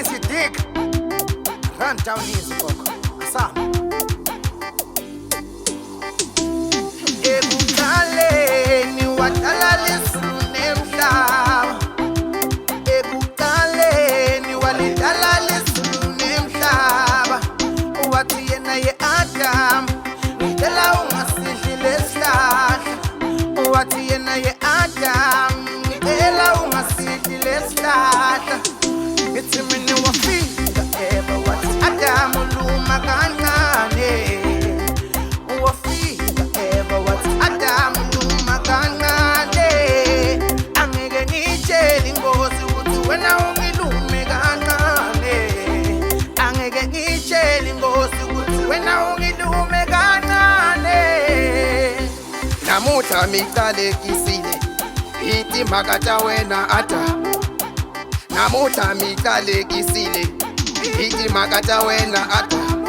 Wathi Dick run down easy boko asama Ekuqaleni wadala lizulu nemhlaba Ekuqaleni walidala lizulu nemhlaba Wathi yena ye-Adam ngicela ungasidli lesihlahla Wathi yena ye-Adam ngicela ungasidli lesihlahla Ngithi mina wafika eba wathi Adam uluma kancane Wafika eba wathi Adam uluma kancane Angeke ngitshele ingozi ukuthi wena ungilume kancane Angeke ngitshele ingozi ukuthi wena ungilume kancane Namuhla micalekisile ithi makata wena Adam Namuhla micalekisile ithi makata wena Adam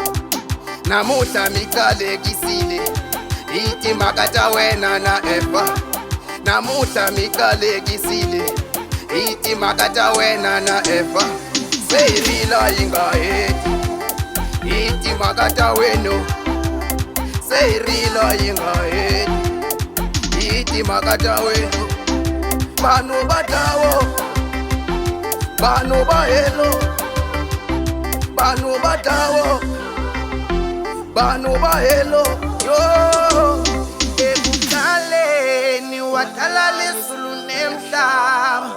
Namuhla micalekisile ithi makata wena na Eva Namuhla micalekisile ithi makata wena na Eva Seyirila ingahedi ithi makata weno Seyirila ingahedi ithi makata weno Banu batawo Banu bahelo Banu batawo Banu bahelo yo Ekuqaleni wadala lizulu nemhlaba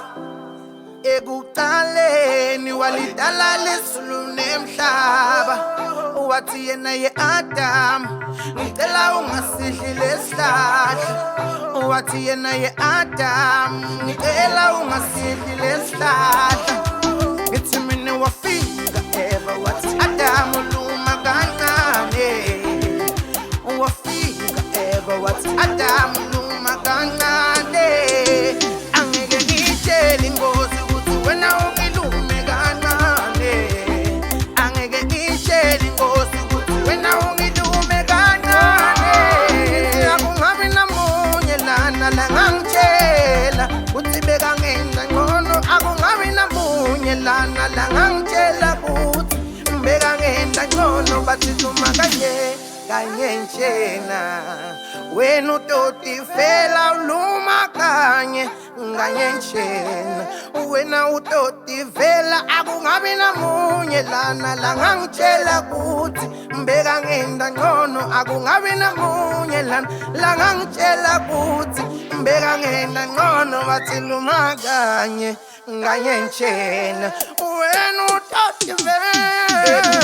Ekuqaleni walidala lizulu nemhlaba Wathi yena ye-Adam ngicela ungasidli lesihlahla Wathi yena ye-Adam ngicela ungasidli lesihlahla Ngithi mina wafika eba wathi Adam uluma kancane Wafika eba wathi Adam uluma kancane Angeke ngitshele ingozi ukuthi wena ungilume kancane Angeke ngitshele ingozi ukuthi wena ungilume kancane Akungabi namunye lana la ngangitshela ukuthi bekangenza ngcono Akungabi namunye lana la ngangitshela ukuthi bekangenza ngcono Bathi luma kanye njena Wena utoti vela uluma kanye njena Wena utoti vela akungabi namunye lana la ngangitshela ukuthi bekangenza ngcono Akungabi namunye lana la ngangitshela ukuthi bekangenza ngcono Bathi luma kanye njena Wena utoti vela